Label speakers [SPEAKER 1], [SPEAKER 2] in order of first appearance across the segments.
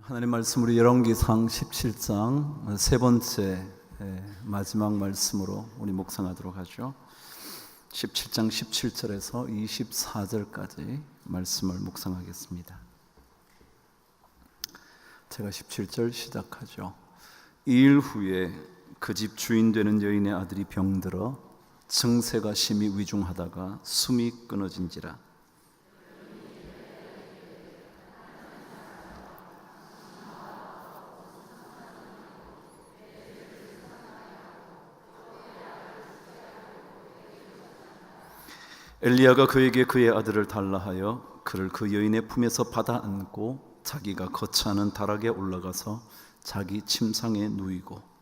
[SPEAKER 1] 하나님 말씀 우리 열왕기상 17장 세 번째 마지막 말씀으로 우리 묵상하도록 하죠. 17장 17절에서 24절까지 말씀을 묵상하겠습니다. 제가 17절 시작하죠. 2일 후에 그 집 주인 되는 여인의 아들이 병들어 증세가 심히 위중하다가 숨이 끊어진지라. 엘리야가 그에게 그의 아들을 달라 하여 그를 그 여인의 품에서 받아 안고 자기가 거처하는 다락에 올라가서 자기 침상에 누이고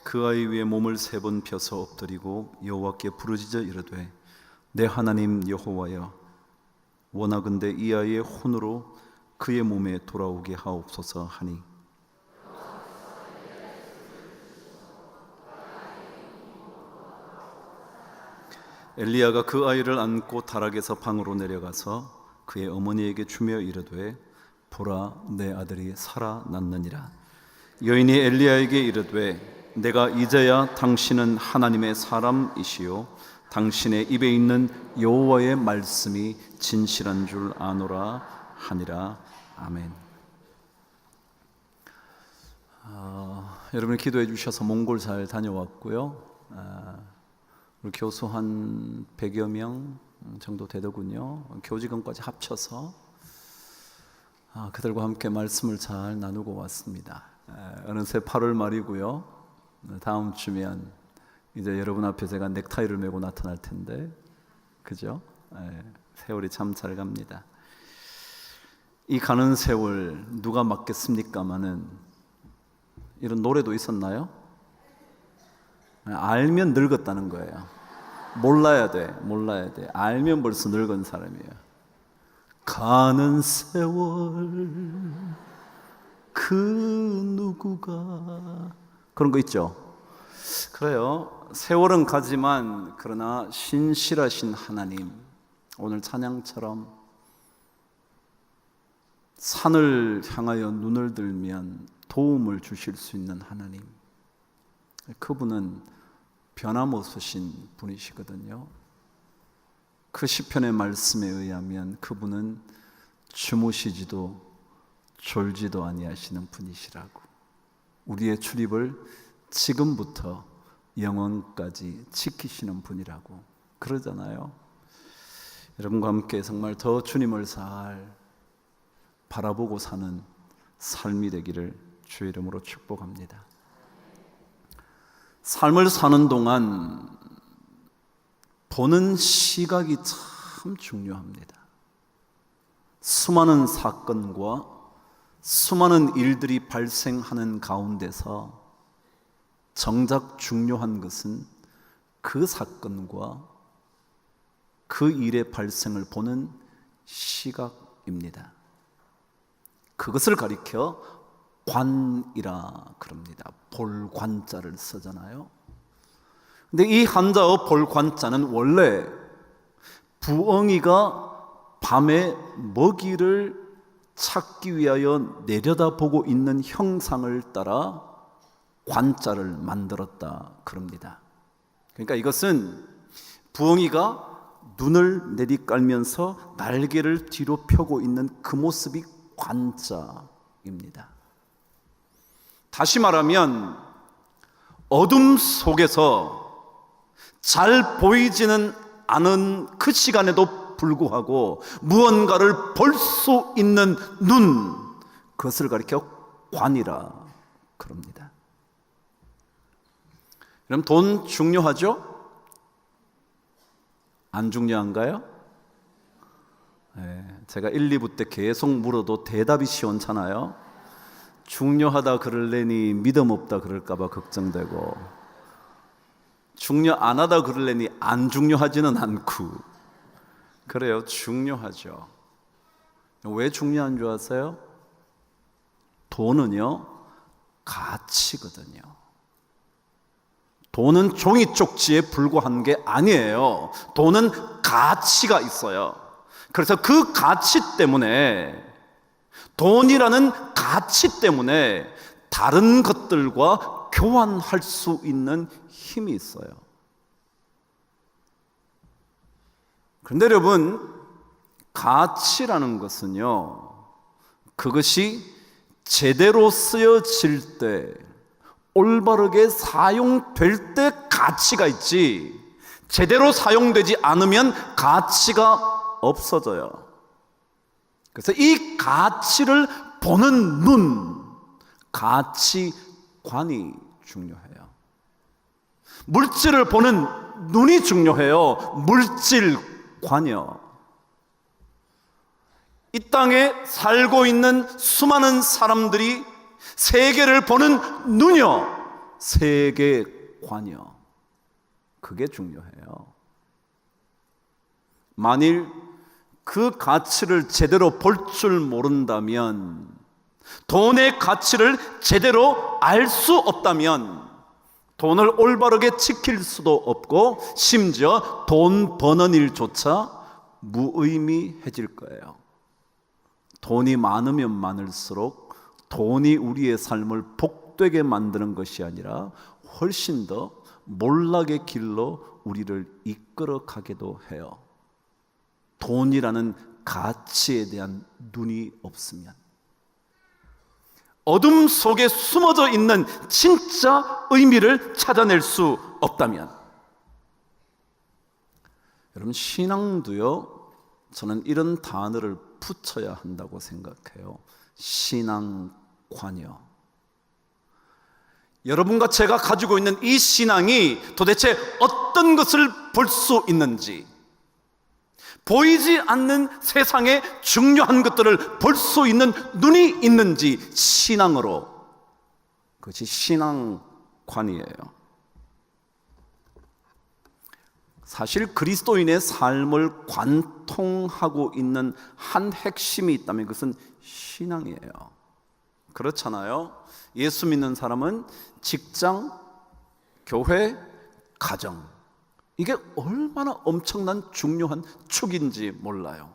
[SPEAKER 1] 그 아이 위에 몸을 3번 펴서 엎드리고 여호와께 부르짖어 이르되 내 하나님 여호와여 원하건대 이 아이의 혼으로 그의 몸에 돌아오게 하옵소서 하니 엘리야가 그 아이를 안고 다락에서 방으로 내려가서 그의 어머니에게 주며 이르되 보라 내 아들이 살아났느니라. 여인이 엘리야에게 이르되 내가 이제야 당신은 하나님의 사람이시요 당신의 입에 있는 여호와의 말씀이 진실한 줄 아노라 하니라. 아멘. 여러분이 기도해 주셔서 몽골 잘 다녀왔고요. 우리 교수 한 100여 명 정도 되더군요. 교직원까지 합쳐서 그들과 함께 말씀을 잘 나누고 왔습니다. 어느새 8월 말이고요. 다음 주면 이제 여러분 앞에 제가 넥타이를 메고 나타날 텐데, 그죠? 세월이 참 잘 갑니다. 이 가는 세월 누가 막겠습니까마는 이런 노래도 있었나요? 알면 늙었다는 거예요. 몰라야 돼. 알면 벌써 늙은 사람이에요. 가는 세월 그 누구가 그런 거 있죠? 그래요. 세월은 가지만 그러나 신실하신 하나님, 오늘 찬양처럼 산을 향하여 눈을 들면 도움을 주실 수 있는 하나님, 그분은 변함없으신 분이시거든요. 그 시편의 말씀에 의하면 그분은 주무시지도 졸지도 아니하시는 분이시라고. 우리의 출입을 지금부터 영원까지 지키시는 분이라고 그러잖아요. 여러분과 함께 정말 더 주님을 잘 바라보고 사는 삶이 되기를 주의 이름으로 축복합니다. 삶을 사는 동안 보는 시각이 참 중요합니다. 수많은 사건과 수많은 일들이 발생하는 가운데서 정작 중요한 것은 그 사건과 그 일의 발생을 보는 시각입니다. 그것을 가리켜 관이라 그럽니다. 볼 관자를 쓰잖아요. 근데 이 한자어 볼 관자는 원래 부엉이가 밤에 먹이를 찾기 위하여 내려다보고 있는 형상을 따라 관자를 만들었다 그럽니다. 그러니까 이것은 부엉이가 눈을 내리깔면서 날개를 뒤로 펴고 있는 그 모습이 관자입니다. 다시 말하면 어둠 속에서 잘 보이지는 않은 그 시간에도 불구하고 무언가를 볼 수 있는 눈, 그것을 가리켜 관이라 그럽니다. 그럼 돈 중요하죠? 안 중요한가요? 제가 1, 2부 때 계속 물어도 대답이 시원찮아요. 중요하다 그럴래니 믿음 없다 그럴까봐 걱정되고, 중요 안 하다 그럴래니 안 중요하지는 않고, 그래요. 중요하죠. 왜 중요한 줄 아세요? 돈은요, 가치거든요. 돈은 종이 쪽지에 불과한 게 아니에요. 돈은 가치가 있어요. 그래서 그 가치 때문에, 돈이라는 가치 때문에 다른 것들과 교환할 수 있는 힘이 있어요. 그런데 여러분, 가치라는 것은요, 그것이 제대로 쓰여질 때, 올바르게 사용될 때 가치가 있지, 제대로 사용되지 않으면 가치가 없어져요. 그래서 이 가치를 보는 눈, 가치관이 중요해요. 물질을 보는 눈이 중요해요. 물질관이요. 이 땅에 살고 있는 수많은 사람들이 세계를 보는 눈이요, 세계관이요. 그게 중요해요. 만일 그 가치를 제대로 볼 줄 모른다면, 돈의 가치를 제대로 알 수 없다면 돈을 올바르게 지킬 수도 없고, 심지어 돈 버는 일조차 무의미해질 거예요. 돈이 많으면 많을수록 돈이 우리의 삶을 복되게 만드는 것이 아니라 훨씬 더 몰락의 길로 우리를 이끌어 가기도 해요. 돈이라는 가치에 대한 눈이 없으면, 어둠 속에 숨어져 있는 진짜 의미를 찾아낼 수 없다면. 여러분, 신앙도요, 저는 이런 단어를 붙여야 한다고 생각해요. 신앙관이요. 여러분과 제가 가지고 있는 이 신앙이 도대체 어떤 것을 볼 수 있는지, 보이지 않는 세상의 중요한 것들을 볼 수 있는 눈이 있는지, 신앙으로, 그것이 신앙관이에요. 사실 그리스도인의 삶을 관통하고 있는 한 핵심이 있다면 그것은 신앙이에요. 그렇잖아요. 예수 믿는 사람은 직장, 교회, 가정, 이게 얼마나 엄청난 중요한 축인지 몰라요.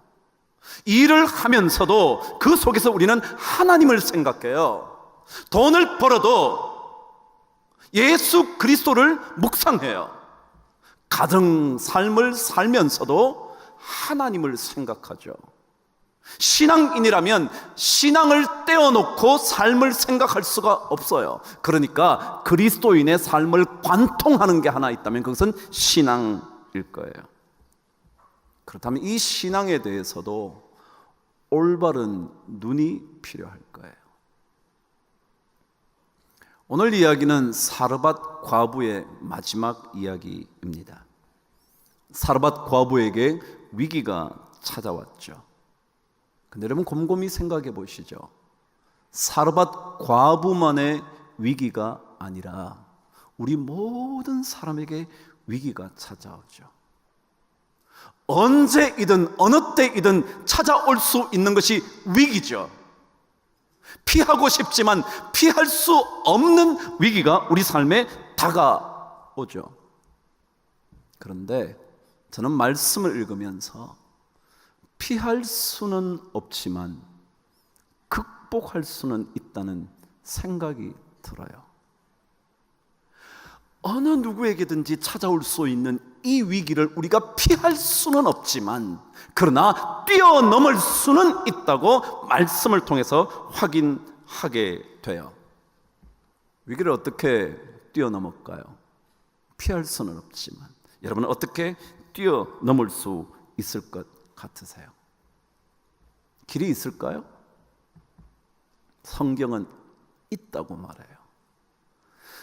[SPEAKER 1] 일을 하면서도 그 속에서 우리는 하나님을 생각해요. 돈을 벌어도 예수 그리스도를 묵상해요. 가정 삶을 살면서도 하나님을 생각하죠. 신앙인이라면 신앙을 떼어놓고 삶을 생각할 수가 없어요. 그러니까 그리스도인의 삶을 관통하는 게 하나 있다면 그것은 신앙일 거예요. 그렇다면 이 신앙에 대해서도 올바른 눈이 필요할 거예요. 오늘 이야기는 사르밧 과부의 마지막 이야기입니다. 사르밧 과부에게 위기가 찾아왔죠. 근데 여러분, 곰곰이 생각해 보시죠. 사르밧 과부만의 위기가 아니라 우리 모든 사람에게 위기가 찾아오죠. 언제이든 어느 때이든 찾아올 수 있는 것이 위기죠. 피하고 싶지만 피할 수 없는 위기가 우리 삶에 다가오죠. 그런데 저는 말씀을 읽으면서 피할 수는 없지만 극복할 수는 있다는 생각이 들어요. 어느 누구에게든지 찾아올 수 있는 이 위기를 우리가 피할 수는 없지만, 그러나 뛰어넘을 수는 있다고 말씀을 통해서 확인하게 돼요. 위기를 어떻게 뛰어넘을까요? 피할 수는 없지만 여러분은 어떻게 뛰어넘을 수 있을 것 같으세요? 길이 있을까요? 성경은 있다고 말해요.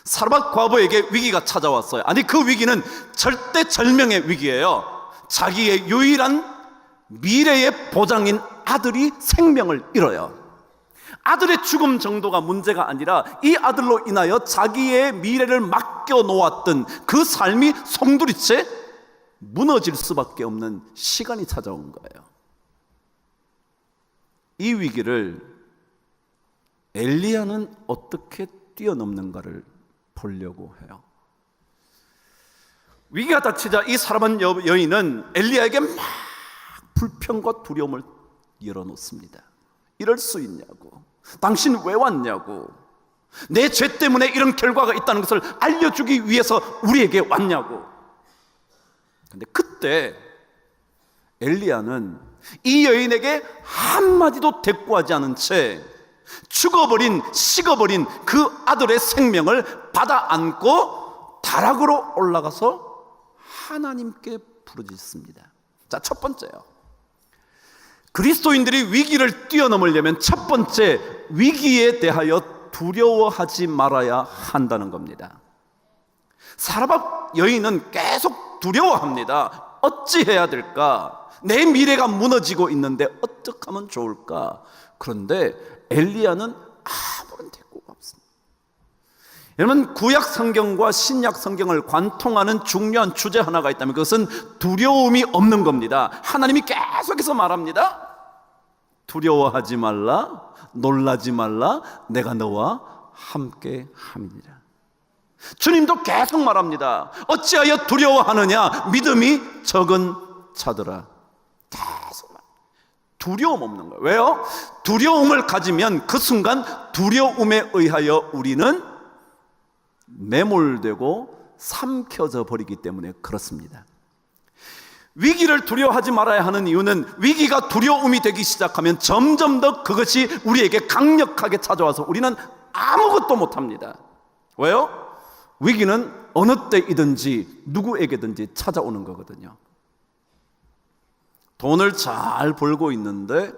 [SPEAKER 1] 사르밧 과부에게 위기가 찾아왔어요. 아니, 그 위기는 절대절명의 위기예요. 자기의 유일한 미래의 보장인 아들이 생명을 잃어요. 아들의 죽음 정도가 문제가 아니라 이 아들로 인하여 자기의 미래를 맡겨놓았던 그 삶이 송두리째 무너질 수밖에 없는 시간이 찾아온 거예요. 이 위기를 엘리야는 어떻게 뛰어넘는가를 보려고 해요. 위기가 닥치자 이 사람은 여인은 엘리야에게 막 불평과 두려움을 열어놓습니다. 이럴 수 있냐고, 당신 왜 왔냐고, 내 죄 때문에 이런 결과가 있다는 것을 알려주기 위해서 우리에게 왔냐고. 근데 그때 엘리야는 이 여인에게 한마디도 대꾸하지 않은 채 식어버린 그 아들의 생명을 받아 안고 다락으로 올라가서 하나님께 부르짖습니다. 자, 첫 번째요. 그리스도인들이 위기를 뛰어넘으려면 첫 번째, 위기에 대하여 두려워하지 말아야 한다는 겁니다. 사라밧 여인은 계속 두려워합니다. 어찌해야 될까? 내 미래가 무너지고 있는데 어떻게 하면 좋을까? 그런데 엘리야는 아무런 대꾸가 없습니다. 여러분, 구약 성경과 신약 성경을 관통하는 중요한 주제 하나가 있다면 그것은 두려움이 없는 겁니다. 하나님이 계속해서 말합니다. 두려워하지 말라, 놀라지 말라, 내가 너와 함께 함이니라. 주님도 계속 말합니다. 어찌하여 두려워하느냐, 믿음이 적은 자들아. 계속 말합니다. 두려움 없는 거예요. 왜요? 두려움을 가지면 그 순간 두려움에 의하여 우리는 매몰되고 삼켜져 버리기 때문에 그렇습니다. 위기를 두려워하지 말아야 하는 이유는 위기가 두려움이 되기 시작하면 점점 더 그것이 우리에게 강력하게 찾아와서 우리는 아무것도 못합니다. 왜요? 위기는 어느 때이든지 누구에게든지 찾아오는 거거든요. 돈을 잘 벌고 있는데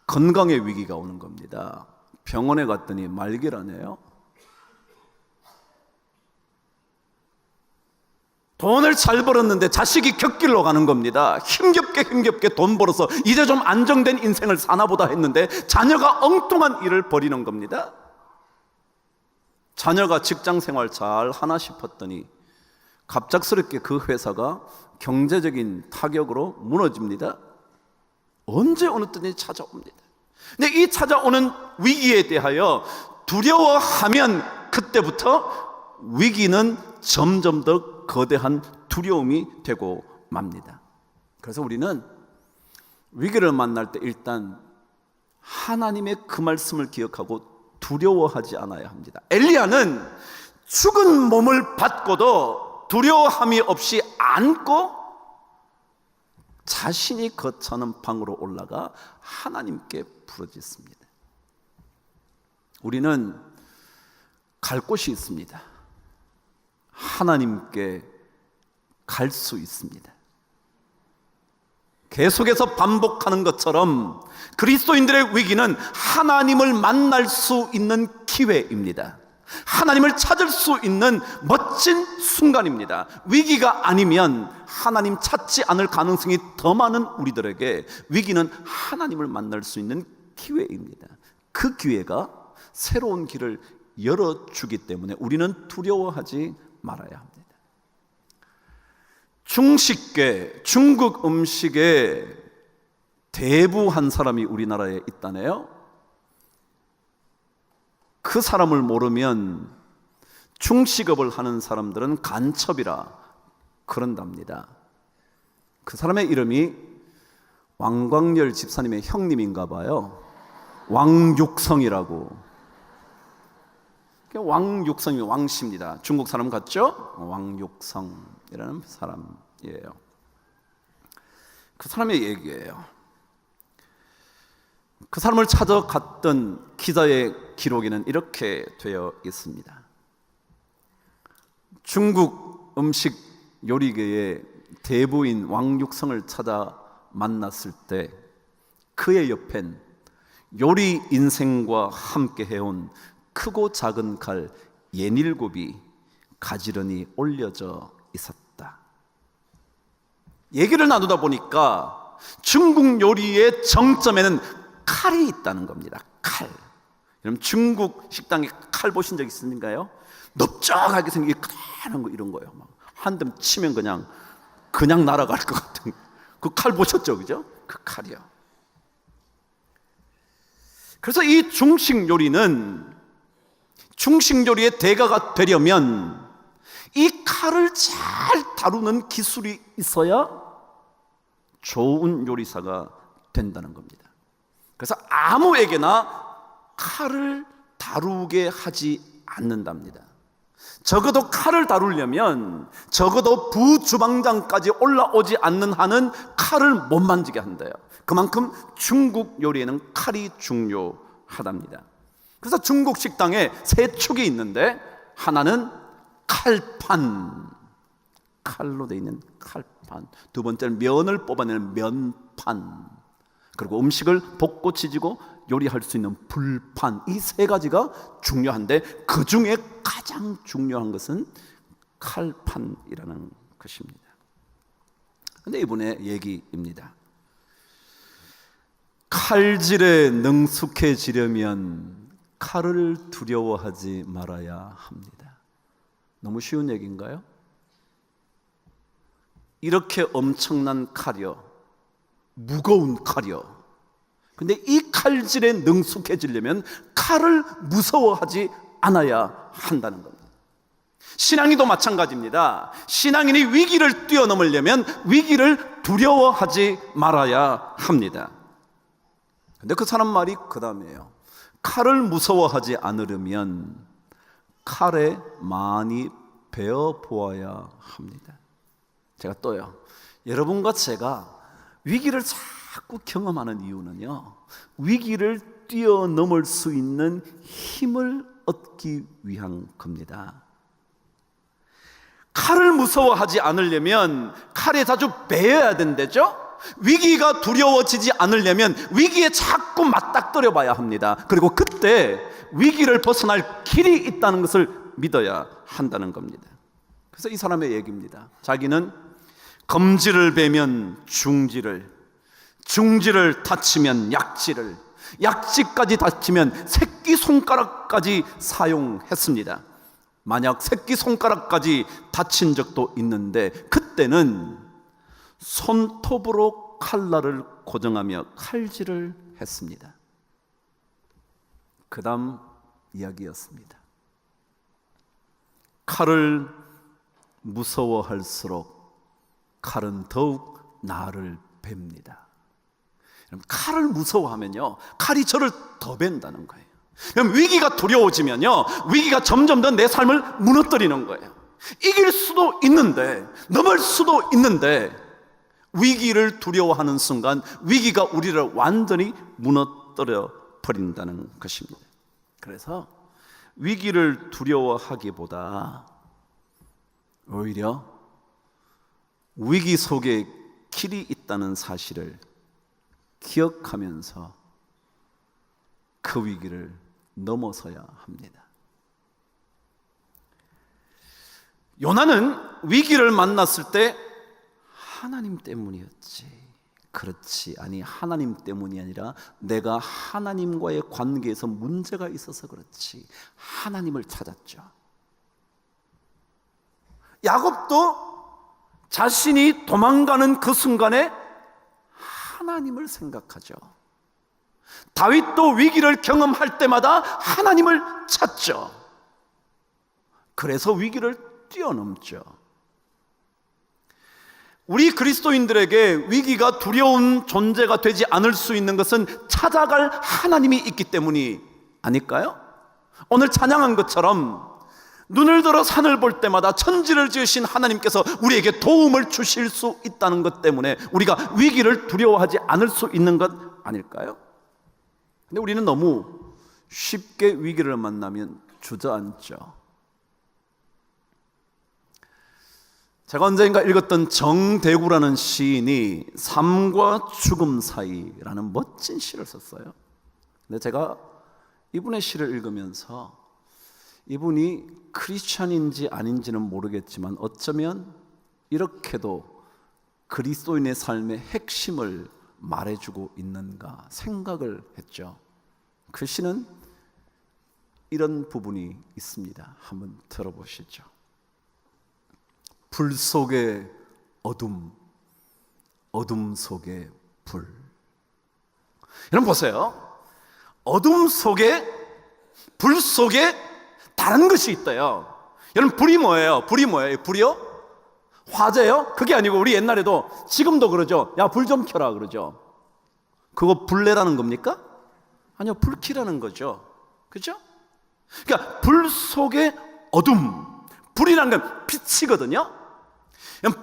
[SPEAKER 1] 건강의 위기가 오는 겁니다. 병원에 갔더니 말기라네요. 돈을 잘 벌었는데 자식이 곁길로 가는 겁니다. 힘겹게 돈 벌어서 이제 좀 안정된 인생을 사나보다 했는데 자녀가 엉뚱한 일을 벌이는 겁니다. 자녀가 직장 생활 잘 하나 싶었더니 갑작스럽게 그 회사가 경제적인 타격으로 무너집니다. 언제 어느 때든지 찾아옵니다. 근데 이 찾아오는 위기에 대하여 두려워하면 그때부터 위기는 점점 더 거대한 두려움이 되고 맙니다. 그래서 우리는 위기를 만날 때 일단 하나님의 그 말씀을 기억하고 두려워하지 않아야 합니다. 엘리야는 죽은 몸을 받고도 두려워함이 없이 안고 자신이 거처하는 방으로 올라가 하나님께 부르짖습니다. 우리는 갈 곳이 있습니다. 하나님께 갈 수 있습니다. 계속해서 반복하는 것처럼 그리스도인들의 위기는 하나님을 만날 수 있는 기회입니다. 하나님을 찾을 수 있는 멋진 순간입니다. 위기가 아니면 하나님 찾지 않을 가능성이 더 많은 우리들에게 위기는 하나님을 만날 수 있는 기회입니다. 그 기회가 새로운 길을 열어주기 때문에 우리는 두려워하지 말아야 합니다. 중식계, 중국 음식에 대부한 사람이 우리나라에 있다네요. 그 사람을 모르면 중식업을 하는 사람들은 간첩이라 그런답니다. 그 사람의 이름이 왕광열 집사님의 형님인가 봐요. 왕육성이라고. 왕육성이 왕씨입니다. 중국 사람 같죠? 왕육성이라는 사람이에요. 그 사람의 얘기예요. 그 사람을 찾아갔던 기자의 기록에는 이렇게 되어 있습니다. 중국 음식 요리계의 대부인 왕육성을 찾아 만났을 때 그의 옆엔 요리 인생과 함께 해온 크고 작은 칼 67이 가지런히 올려져 있었다. 얘기를 나누다 보니까 중국 요리의 정점에는 칼이 있다는 겁니다. 칼. 여러분 중국 식당에 칼 보신 적 있으신가요? 넓적하게 생긴 커다란 거 이런 거예요. 한 대 치면 그냥 그냥 날아갈 것 같은 그 칼 보셨죠? 그죠? 그 칼이요. 그래서 이 중식 요리는 중식 요리의 대가가 되려면 이 칼을 잘 다루는 기술이 있어야 좋은 요리사가 된다는 겁니다. 그래서 아무에게나 칼을 다루게 하지 않는답니다. 적어도 칼을 다루려면 적어도 부주방장까지 올라오지 않는 한은 칼을 못 만지게 한대요. 그만큼 중국 요리에는 칼이 중요하답니다. 그래서 중국 식당에 세 축이 있는데 하나는 칼판, 칼로 되어 있는 칼판, 두 번째는 면을 뽑아내는 면판, 그리고 음식을 볶고 지지고 요리할 수 있는 불판, 이 세 가지가 중요한데 그 중에 가장 중요한 것은 칼판이라는 것입니다. 그런데 이분의 얘기입니다. 칼질에 능숙해지려면 칼을 두려워하지 말아야 합니다. 너무 쉬운 얘기인가요? 이렇게 엄청난 칼이요, 무거운 칼이요, 근데 이 칼질에 능숙해지려면 칼을 무서워하지 않아야 한다는 겁니다. 신앙인도 마찬가지입니다. 신앙인이 위기를 뛰어넘으려면 위기를 두려워하지 말아야 합니다. 근데 그 사람 말이 그 다음이에요. 칼을 무서워하지 않으려면 칼에 많이 베어 보아야 합니다. 제가 또요, 여러분과 제가 위기를 자꾸 경험하는 이유는요, 위기를 뛰어넘을 수 있는 힘을 얻기 위한 겁니다. 칼을 무서워하지 않으려면 칼에 자주 베어야 된다죠. 위기가 두려워지지 않으려면 위기에 자꾸 맞닥뜨려 봐야 합니다. 그리고 그때 위기를 벗어날 길이 있다는 것을 믿어야 한다는 겁니다. 그래서 이 사람의 얘기입니다. 자기는 검지를 베면 중지를, 중지를 다치면 약지를, 약지까지 다치면 새끼손가락까지 사용했습니다. 만약 새끼손가락까지 다친 적도 있는데 그때는 손톱으로 칼날을 고정하며 칼질을 했습니다. 그 다음 이야기였습니다. 칼을 무서워할수록 칼은 더욱 나를 뱁니다. 칼을 무서워하면요, 칼이 저를 더 벤다는 거예요. 그럼 위기가 두려워지면요, 위기가 점점 더 내 삶을 무너뜨리는 거예요. 이길 수도 있는데, 넘을 수도 있는데, 위기를 두려워하는 순간 위기가 우리를 완전히 무너뜨려 버린다는 것입니다. 그래서 위기를 두려워하기보다 오히려 위기 속에 길이 있다는 사실을 기억하면서 그 위기를 넘어서야 합니다. 요나는 위기를 만났을 때 하나님 때문이었지, 그렇지, 아니 하나님 때문이 아니라 내가 하나님과의 관계에서 문제가 있어서 그렇지, 하나님을 찾았죠. 야곱도 자신이 도망가는 그 순간에 하나님을 생각하죠. 다윗도 위기를 경험할 때마다 하나님을 찾죠. 그래서 위기를 뛰어넘죠. 우리 그리스도인들에게 위기가 두려운 존재가 되지 않을 수 있는 것은 찾아갈 하나님이 있기 때문이 아닐까요? 오늘 찬양한 것처럼 눈을 들어 산을 볼 때마다 천지를 지으신 하나님께서 우리에게 도움을 주실 수 있다는 것 때문에 우리가 위기를 두려워하지 않을 수 있는 것 아닐까요? 근데 우리는 너무 쉽게 위기를 만나면 주저앉죠. 제가 언젠가 읽었던 정대구라는 시인이 삶과 죽음 사이라는 멋진 시를 썼어요. 근데 제가 이분의 시를 읽으면서 이분이 크리스찬인지 아닌지는 모르겠지만 어쩌면 이렇게도 그리스도인의 삶의 핵심을 말해주고 있는가 생각을 했죠. 그 시는 이런 부분이 있습니다. 한번 들어보시죠. 불 속에 어둠 속의 불. 여러분 보세요. 어둠 속에, 불 속에 다른 것이 있대요. 여러분 불이 뭐예요? 불이요? 화재요? 그게 아니고 우리 옛날에도 지금도 그러죠. 야, 불 좀 켜라 그러죠. 그거 불내라는 겁니까? 아니요, 불키라는 거죠. 그죠? 그러니까 불 속의 어둠. 불이라는 건 빛이거든요.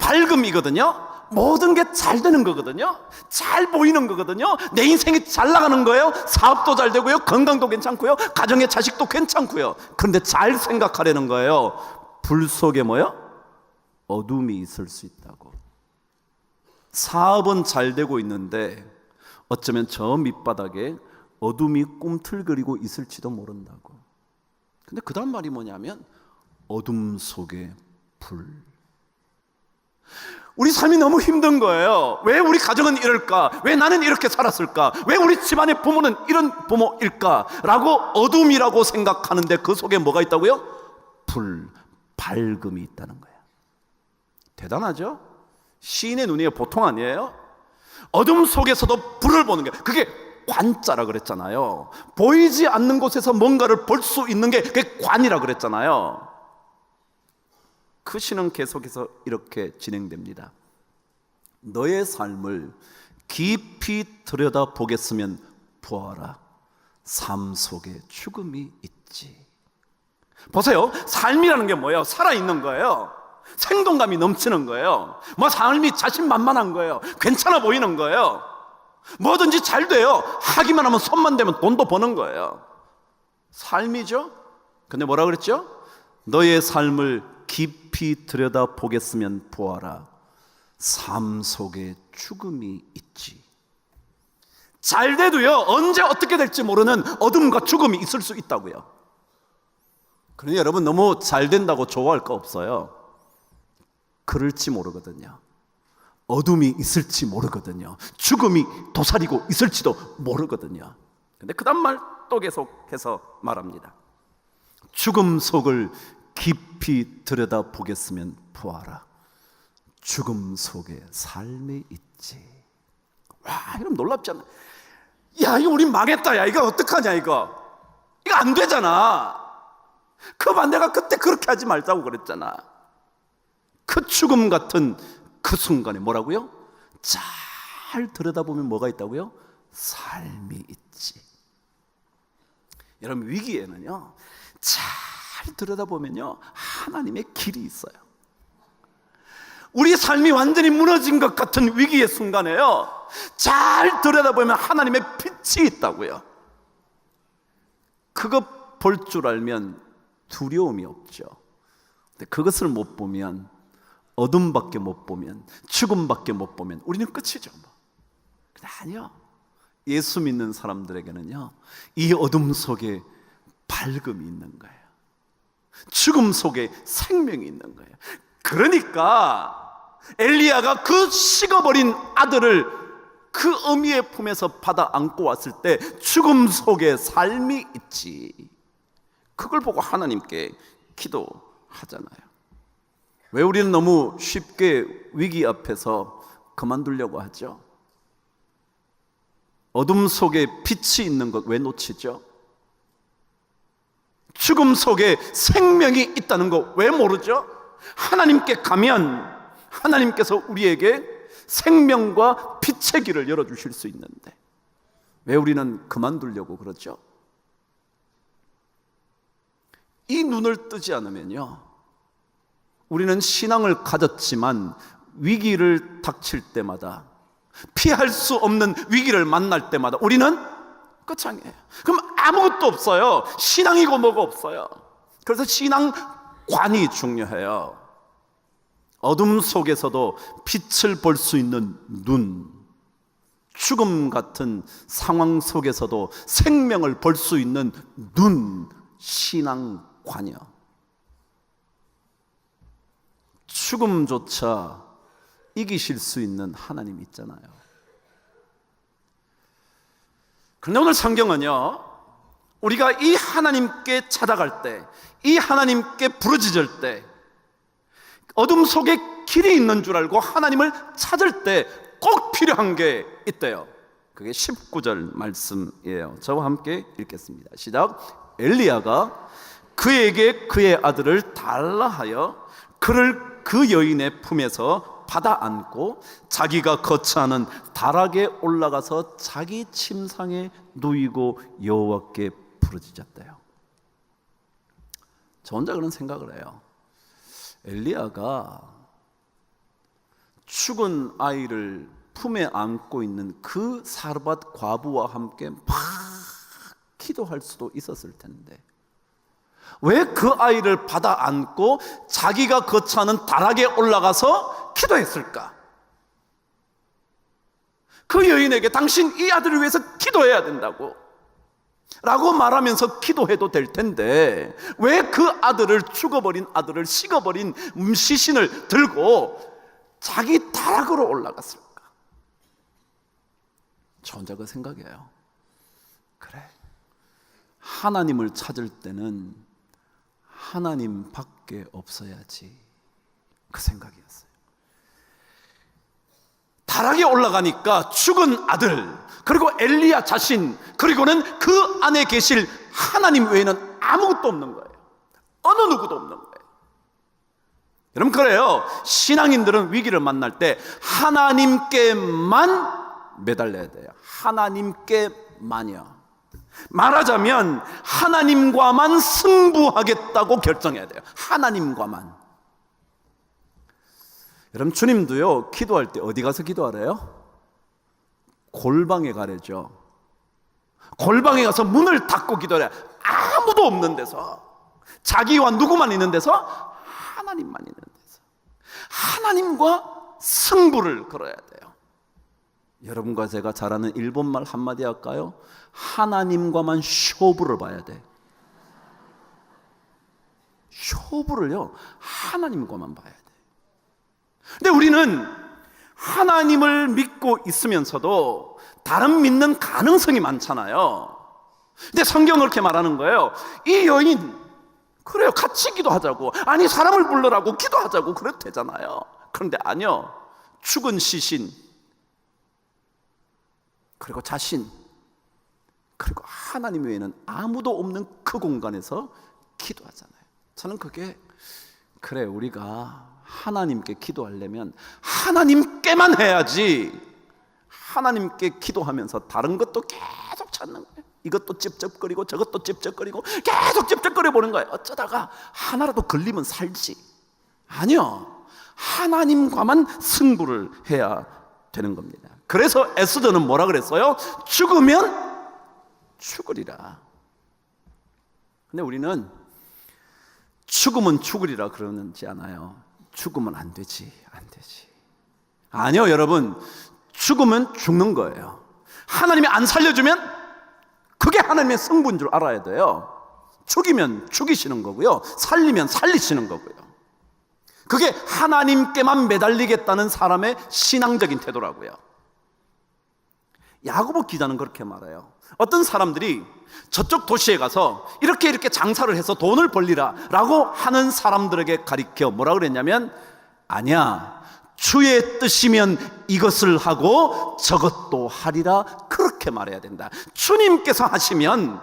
[SPEAKER 1] 밝음이거든요. 모든 게 잘 되는 거거든요. 잘 보이는 거거든요. 내 인생이 잘 나가는 거예요. 사업도 잘 되고요, 건강도 괜찮고요, 가정의 자식도 괜찮고요. 그런데 잘 생각하려는 거예요. 불 속에 뭐요? 어둠이 있을 수 있다고. 사업은 잘 되고 있는데 어쩌면 저 밑바닥에 어둠이 꿈틀거리고 있을지도 모른다고. 근데 그 다음 말이 뭐냐면 어둠 속의 불. 우리 삶이 너무 힘든 거예요. 왜 우리 가정은 이럴까? 왜 나는 이렇게 살았을까? 왜 우리 집안의 부모는 이런 부모일까? 라고 어둠이라고 생각하는데 그 속에 뭐가 있다고요? 불, 밝음이 있다는 거예요. 대단하죠? 시인의 눈이 보통 아니에요? 어둠 속에서도 불을 보는 거예요. 그게 관자라 그랬잖아요. 보이지 않는 곳에서 뭔가를 볼 수 있는 게 그게 관이라 그랬잖아요. 그 시는 계속해서 이렇게 진행됩니다. 너의 삶을 깊이 들여다보겠으면 보아라. 삶 속에 죽음이 있지. 보세요. 삶이라는 게 뭐예요? 살아있는 거예요. 생동감이 넘치는 거예요. 뭐 삶이 자신만만한 거예요. 괜찮아 보이는 거예요. 뭐든지 잘 돼요. 하기만 하면 손만 대면 돈도 버는 거예요. 삶이죠. 근데 뭐라 그랬죠? 너의 삶을 깊이 들여다보겠으면 보아라. 삶 속에 죽음이 있지. 잘 돼도요, 언제 어떻게 될지 모르는 어둠과 죽음이 있을 수 있다고요. 그러니 여러분 너무 잘 된다고 좋아할 거 없어요. 그럴지 모르거든요. 어둠이 있을지 모르거든요. 죽음이 도사리고 있을지도 모르거든요. 근데 그 다음 말 또 계속해서 말합니다. 죽음 속을 깊이 들여다보겠으면 보아라. 죽음 속에 삶이 있지. 와, 이러면 놀랍지 않나? 야, 이거 우리 망했다. 야, 이거 어떡하냐 이거 안 되잖아. 그만 내가 그때 그렇게 하지 말자고 그랬잖아. 그 죽음 같은 그 순간에 뭐라고요? 잘 들여다보면 뭐가 있다고요? 삶이 있지. 여러분 위기에는요, 잘 들여다보면요, 하나님의 길이 있어요. 우리 삶이 완전히 무너진 것 같은 위기의 순간에요, 잘 들여다보면 하나님의 빛이 있다고요. 그것 볼 줄 알면 두려움이 없죠. 근데 그것을 못 보면, 어둠밖에 못 보면, 죽음밖에 못 보면 우리는 끝이죠. 근데 아니요, 예수 믿는 사람들에게는요, 이 어둠 속에 밝음이 있는 거예요. 죽음 속에 생명이 있는 거예요. 그러니까 엘리야가 그 식어버린 아들을 그 어미의 품에서 받아 안고 왔을 때 죽음 속에 삶이 있지. 그걸 보고 하나님께 기도하잖아요. 왜 우리는 너무 쉽게 위기 앞에서 그만두려고 하죠? 어둠 속에 빛이 있는 것 왜 놓치죠? 죽음 속에 생명이 있다는 거 왜 모르죠? 하나님께 가면 하나님께서 우리에게 생명과 빛의 길을 열어주실 수 있는데 왜 우리는 그만두려고 그러죠? 이 눈을 뜨지 않으면요, 우리는 신앙을 가졌지만 위기를 닥칠 때마다, 피할 수 없는 위기를 만날 때마다 우리는 끝장이에요. 그럼 아무것도 없어요. 신앙이고 뭐가 없어요. 그래서 신앙관이 중요해요. 어둠 속에서도 빛을 볼 수 있는 눈, 죽음 같은 상황 속에서도 생명을 볼 수 있는 눈, 신앙관이요. 죽음조차 이기실 수 있는 하나님이 있잖아요. 그런데 오늘 성경은요, 우리가 이 하나님께 찾아갈 때, 이 하나님께 부르짖을 때, 어둠 속에 길이 있는 줄 알고 하나님을 찾을 때 꼭 필요한 게 있대요. 그게 19절 말씀이에요. 저와 함께 읽겠습니다. 시작. 엘리야가 그에게 그의 아들을 달라 하여 그를 그 여인의 품에서 받아 안고 자기가 거처하는 다락에 올라가서 자기 침상에 누이고 여호와께 부르짖었대요. 저 혼자 그런 생각을 해요. 엘리야가 죽은 아이를 품에 안고 있는 그 사르밧 과부와 함께 막 기도할 수도 있었을 텐데 왜 그 아이를 받아 안고 자기가 거처하는 다락에 올라가서 기도했을까? 그 여인에게 당신 이 아들을 위해서 기도해야 된다고 라고 말하면서 기도해도 될 텐데 왜 그 아들을, 죽어버린 아들을, 식어버린 시신을 들고 자기 다락으로 올라갔을까? 저 혼자 그 생각이에요. 그래, 하나님을 찾을 때는 하나님밖에 없어야지, 그 생각이었어요. 다락에 올라가니까 죽은 아들, 그리고 엘리야 자신, 그리고는 그 안에 계실 하나님 외에는 아무것도 없는 거예요. 어느 누구도 없는 거예요. 여러분, 그래요. 신앙인들은 위기를 만날 때 하나님께만 매달려야 돼요. 하나님께만이요. 말하자면 하나님과만 승부하겠다고 결정해야 돼요. 하나님과만. 여러분, 주님도요 기도할 때 어디 가서 기도하래요? 골방에 가래죠. 골방에 가서 문을 닫고 기도해요. 아무도 없는 데서, 자기와 누구만 있는 데서, 하나님만 있는 데서 하나님과 승부를 걸어야 돼요. 여러분과 제가 잘 아는 일본말 한마디 할까요? 하나님과만 쇼부를 봐야 돼. 쇼부를요 하나님과만 봐야 돼. 근데 우리는 하나님을 믿고 있으면서도 다른 믿는 가능성이 많잖아요. 근데 성경은 그렇게 말하는 거예요. 이 여인, 그래요, 같이 기도하자고, 아니 사람을 불러라고 기도하자고 그래도 되잖아요. 그런데 아니요, 죽은 시신, 그리고 자신, 그리고 하나님 외에는 아무도 없는 그 공간에서 기도하잖아요. 저는 그게, 그래, 우리가 하나님께 기도하려면 하나님께만 해야지, 하나님께 기도하면서 다른 것도 계속 찾는 거예요. 이것도 찝찝거리고 저것도 찝찝거리고 계속 찝찝거려 보는 거예요. 어쩌다가 하나라도 걸리면 살지. 아니요, 하나님과만 승부를 해야 되는 겁니다. 그래서 에스더는 뭐라 그랬어요? 죽으면 죽으리라. 근데 우리는 죽으면 죽으리라 그러는지 않아요. 죽으면 안 되지, 안 되지. 아니요, 여러분, 죽으면 죽는 거예요. 하나님이 안 살려주면 그게 하나님의 승부인 줄 알아야 돼요. 죽이면 죽이시는 거고요, 살리면 살리시는 거고요. 그게 하나님께만 매달리겠다는 사람의 신앙적인 태도라고요. 야고보 기자는 그렇게 말해요. 어떤 사람들이 저쪽 도시에 가서 이렇게 장사를 해서 돈을 벌리라 라고 하는 사람들에게 가리켜 뭐라 그랬냐면, 아니야, 주의 뜻이면 이것을 하고 저것도 하리라, 그렇게 말해야 된다. 주님께서 하시면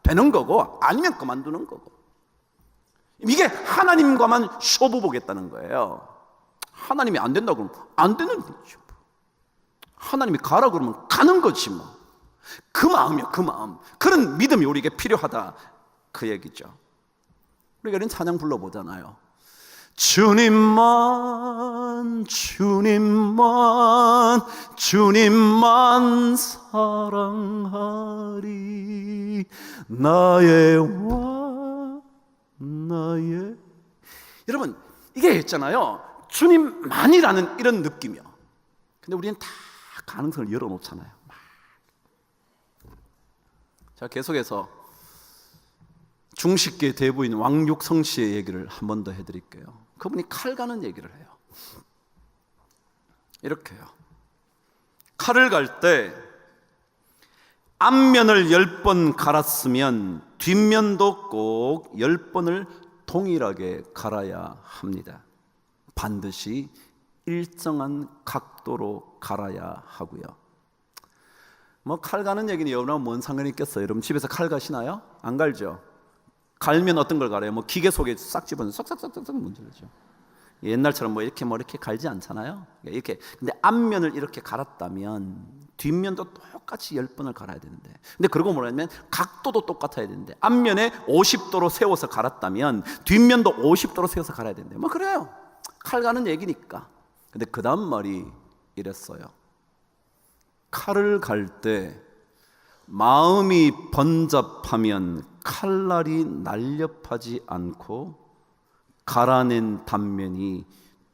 [SPEAKER 1] 되는 거고 아니면 그만두는 거고. 이게 하나님과만 쇼부 보겠다는 거예요. 하나님이 안 된다고 그러면 안 되는 거죠. 하나님이 가라 그러면 가는 거지 뭐. 그 마음이요, 그 마음. 그런 믿음이 우리에게 필요하다, 그 얘기죠. 우리가 이런 찬양 불러보잖아요. 주님만, 주님만, 주님만 사랑하리, 나의 왕, 나의. 여러분, 이게 있잖아요, 주님만이라는 이런 느낌이요. 근데 우리는 다 가능성을 열어놓잖아요. 자, 계속해서 중식계 대부인 왕육성 씨의 얘기를 한 번 더 해드릴게요. 그분이 칼 가는 얘기를 해요. 이렇게요. 칼을 갈 때 앞면을 10번 갈았으면 뒷면도 꼭 10번을 동일하게 갈아야 합니다. 반드시 일정한 각도로 갈아야 하고요. 뭐 칼 가는 얘기는 여러분하고 뭔 상관이 있겠어요? 여러분 집에서 칼 가시나요? 안 갈죠? 갈면 어떤 걸 갈아요? 뭐 기계 속에 싹 집어넣어서 싹싹싹싹 문질러죠. 옛날처럼 뭐 이렇게 갈지 않잖아요. 이렇게. 근데 앞면을 이렇게 갈았다면 뒷면도 똑같이 10번을 갈아야 되는데, 근데 그러고 뭐냐면 각도도 똑같아야 되는데, 앞면에 50도로 세워서 갈았다면 뒷면도 50도로 세워서 갈아야 되는데, 뭐 그래요. 칼 가는 얘기니까. 근데 그 다음 말이 이랬어요. 칼을 갈 때 마음이 번잡하면 칼날이 날렵하지 않고 갈아낸 단면이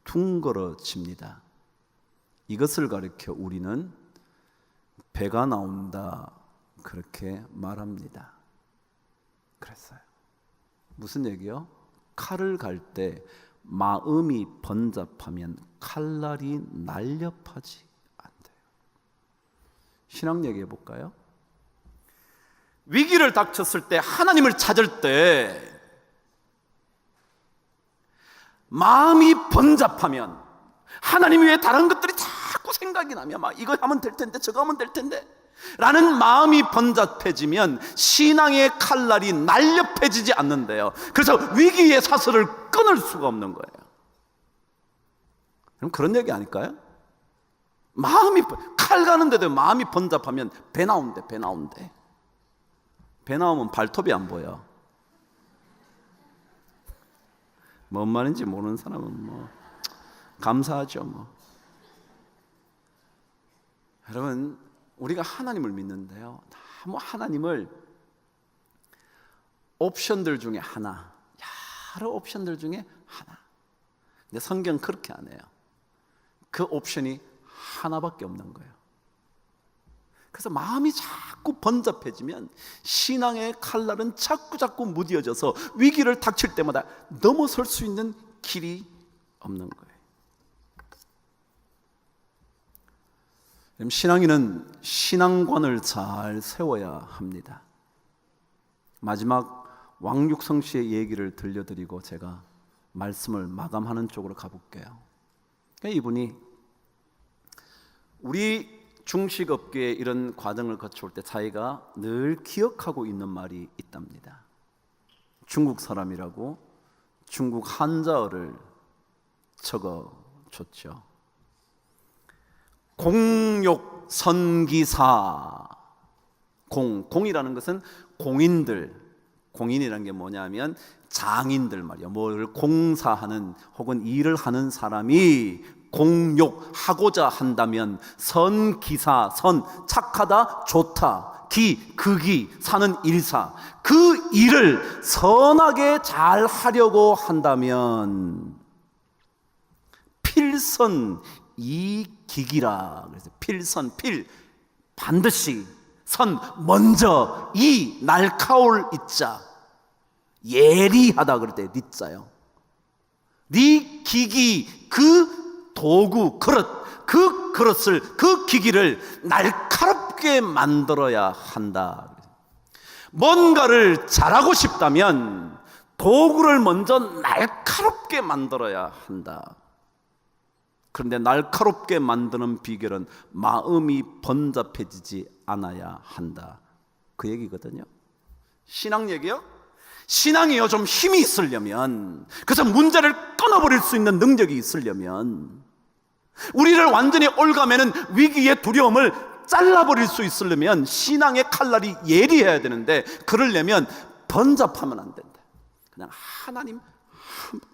[SPEAKER 1] 둥그러집니다. 이것을 가리켜 우리는 배가 나온다 그렇게 말합니다. 그랬어요. 무슨 얘기요? 칼을 갈 때 마음이 번잡하면 칼날이 날렵하지 않대요. 신앙 얘기해 볼까요? 위기를 닥쳤을 때, 하나님을 찾을 때 마음이 번잡하면, 하나님 외에 다른 것들이 자꾸 생각이 나면, 막 이거 하면 될 텐데 저거 하면 될 텐데 라는 마음이 번잡해지면 신앙의 칼날이 날렵해지지 않는데요. 그래서 위기의 사슬을 끊을 수가 없는 거예요. 그럼 그런 얘기 아닐까요? 마음이, 칼 가는데도 마음이 번잡하면 배 나온대. 배 나오면 발톱이 안 보여. 뭔 말인지 모르는 사람은 뭐 감사하죠 뭐. 여러분, 우리가 하나님을 믿는데요, 뭐 하나님을 옵션들 중에 하나, 여러 옵션들 중에 하나. 근데 성경 그렇게 안 해요. 그 옵션이 하나밖에 없는 거예요. 그래서 마음이 자꾸 번잡해지면 신앙의 칼날은 자꾸 무뎌져서 위기를 닥칠 때마다 넘어설 수 있는 길이 없는 거예요. 신앙인은 신앙관을 잘 세워야 합니다. 마지막 왕육성 씨의 얘기를 들려드리고 제가 말씀을 마감하는 쪽으로 가볼게요. 이분이 우리 중식업계의 이런 과정을 거쳐올 때 자기가 늘 기억하고 있는 말이 있답니다. 중국 사람이라고 중국 한자어를 적어줬죠. 공욕 선기사. 공이라는 것은 공인들, 공인이라는 게 뭐냐면 장인들 말이야. 뭘 공사하는 혹은 일을 하는 사람이 공욕하고자 한다면 선기사, 선 착하다, 좋다, 기 극이 사는 일사, 그 일을 선하게 잘 하려고 한다면 필선 이기기라. 그래서 필선, 필 반드시, 선 먼저, 이 날카올 이자, 예리하다 그럴 때 리자요. 리 기기, 그 도구, 그릇, 그 그릇을, 그 기기를 날카롭게 만들어야 한다. 뭔가를 잘하고 싶다면 도구를 먼저 날카롭게 만들어야 한다. 그런데 날카롭게 만드는 비결은 마음이 번잡해지지 않아야 한다. 그 얘기거든요. 신앙 얘기요? 신앙이요, 좀 힘이 있으려면, 그래서 문제를 끊어버릴 수 있는 능력이 있으려면, 우리를 완전히 올가매는 위기의 두려움을 잘라버릴 수 있으려면 신앙의 칼날이 예리해야 되는데, 그러려면 번잡하면 안 된다. 그냥 하나님 한 번.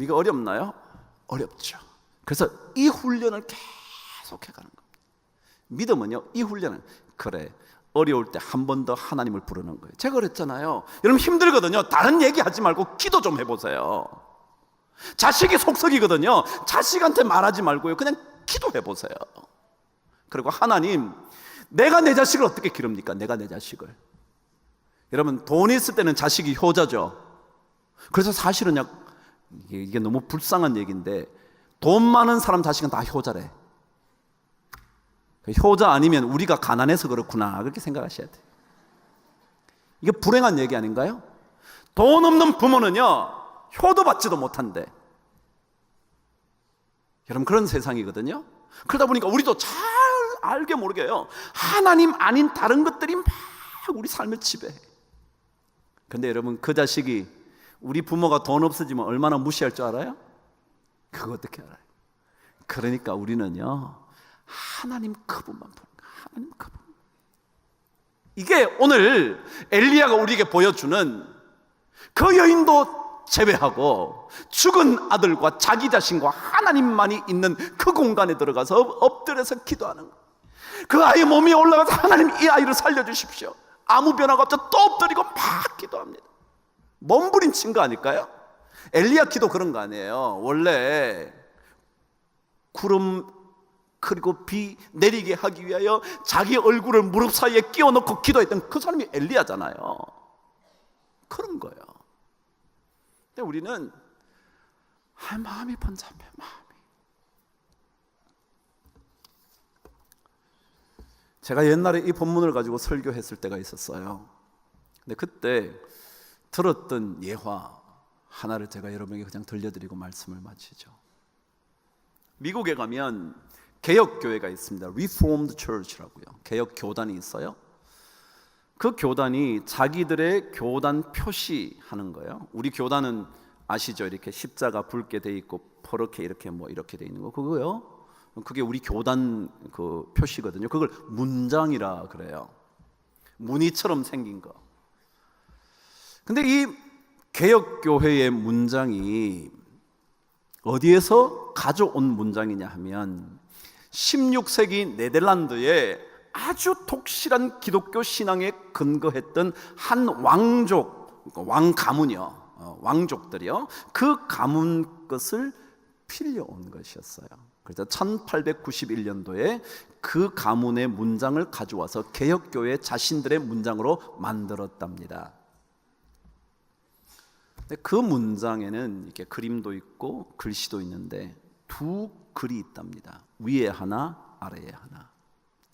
[SPEAKER 1] 이거 어렵나요? 어렵죠. 그래서 이 훈련을 계속 해가는 겁니다. 믿음은요, 이 훈련은 그래, 어려울 때 한 번 더 하나님을 부르는 거예요. 제가 그랬잖아요. 여러분 힘들거든요. 다른 얘기하지 말고 기도 좀 해보세요. 자식이 속썩이거든요. 자식한테 말하지 말고요, 그냥 기도해보세요. 그리고 하나님, 내가 내 자식을 어떻게 기릅니까? 내가 내 자식을. 여러분, 돈이 있을 때는 자식이 효자죠. 그래서 사실은요, 이게 너무 불쌍한 얘기인데, 돈 많은 사람 자식은 다 효자래. 효자 아니면 우리가 가난해서 그렇구나, 그렇게 생각하셔야 돼요. 이게 불행한 얘기 아닌가요? 돈 없는 부모는요, 효도 받지도 못한대. 여러분 그런 세상이거든요. 그러다 보니까 우리도 잘 알게 모르게요, 하나님 아닌 다른 것들이 막 우리 삶을 지배해. 근데 여러분 그 자식이 우리 부모가 돈 없어지면 얼마나 무시할 줄 알아요? 그거 어떻게 알아요? 그러니까 우리는요, 하나님 그분만 보는 거예요. 하나님 그분. 이게 오늘 엘리야가 우리에게 보여주는, 그 여인도 제외하고 죽은 아들과 자기 자신과 하나님만이 있는 그 공간에 들어가서 엎드려서 기도하는 거예요. 그 아이의 몸이 올라가서 하나님 이 아이를 살려주십시오. 아무 변화가 없죠. 또 엎드리고 막 기도합니다. 몸부림친 거 아닐까요? 엘리야 기도 그런 거 아니에요. 원래 구름 그리고 비 내리게 하기 위하여 자기 얼굴을 무릎 사이에 끼워 넣고 기도했던 그 사람이 엘리야잖아요. 그런 거예요. 근데 우리는 마음이 번잡해. 제가 옛날에 이 본문을 가지고 설교했을 때가 있었어요. 근데 그때 들었던 예화 하나를 제가 여러분에게 그냥 들려드리고 말씀을 마치죠. 미국에 가면 개혁교회가 있습니다. Reformed Church라고요. 개혁교단이 있어요. 그 교단이 자기들의 교단 표시하는 거예요. 우리 교단은 아시죠? 이렇게 십자가 붉게 돼 있고 퍼렇게 이렇게 이렇게 돼 있는 거, 그거요. 그게 우리 교단 그 표시거든요. 그걸 문장이라 그래요. 무늬처럼 생긴 거. 근데 이 개혁교회의 문장이 어디에서 가져온 문장이냐 하면 16세기 네덜란드에 아주 독실한 기독교 신앙에 근거했던 한 왕족, 왕 가문이요, 왕족들이요, 그 가문 것을 빌려온 것이었어요. 그래서 1891년도에 그 가문의 문장을 가져와서 개혁교회 자신들의 문장으로 만들었답니다. 그 문장에는 이렇게 그림도 있고 글씨도 있는데 두 글이 있답니다. 위에 하나, 아래에 하나.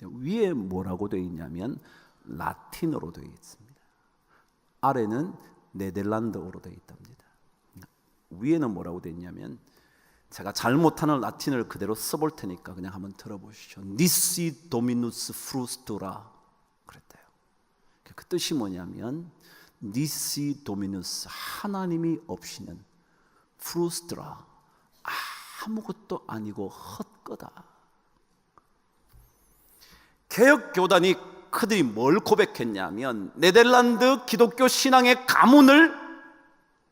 [SPEAKER 1] 위에 뭐라고 되어 있냐면 라틴어로 되어 있습니다. 아래는 네덜란드어로 되어 있답니다. 위에는 뭐라고 되어 있냐면, 제가 잘못하는 라틴어를 그대로 써볼 테니까 그냥 한번 들어보시죠. Nisi Dominus Frustra 그랬대요. 그 뜻이 뭐냐면 Nisi Dominus, 하나님이 없이는, Frustra, 아무것도 아니고 헛거다. 개혁교단이 그들이 뭘 고백했냐면 네덜란드 기독교 신앙의 가문을,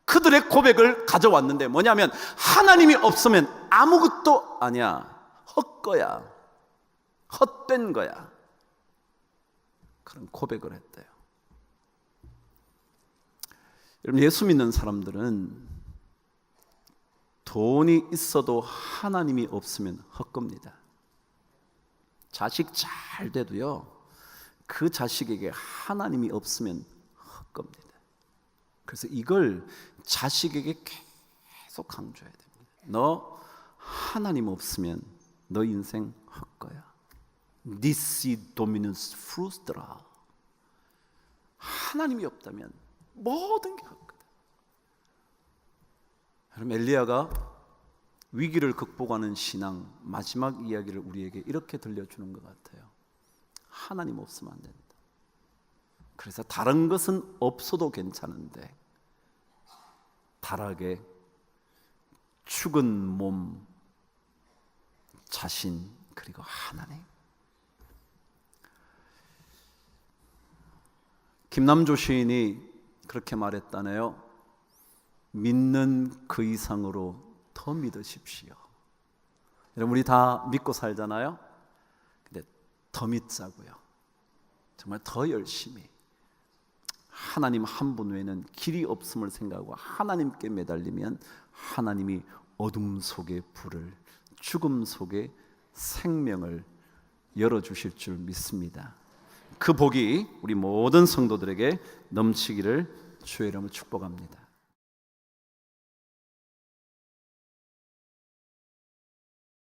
[SPEAKER 1] 그들의 고백을 가져왔는데 뭐냐면 하나님이 없으면 아무것도 아니야, 헛거야, 헛된 거야, 그런 고백을 했대요. 여러분, 예수 믿는 사람들은 돈이 있어도 하나님이 없으면 헛겁니다. 자식 잘 돼도요, 그 자식에게 하나님이 없으면 헛겁니다. 그래서 이걸 자식에게 계속 강조해야 됩니다. 너 하나님 없으면 너 인생 헛거야. Nisi Dominus Frustra. 하나님이 없다면 모든 게 헛거다. 여러분, 엘리야가 위기를 극복하는 신앙 마지막 이야기를 우리에게 이렇게 들려주는 것 같아요. 하나님 없으면 안 된다. 그래서 다른 것은 없어도 괜찮은데 다락에 죽은 몸, 자신, 그리고 하나님. 김남조 시인이 그렇게 말했다네요. 믿는 그 이상으로 더 믿으십시오. 여러분, 우리 다 믿고 살잖아요. 근데 더 믿자고요. 정말 더 열심히. 하나님 한 분 외에는 길이 없음을 생각하고 하나님께 매달리면 하나님이 어둠 속의 불을, 죽음 속의 생명을 열어주실 줄 믿습니다. 그 복이 우리 모든 성도들에게 넘치기를 주의 이름으로 축복합니다.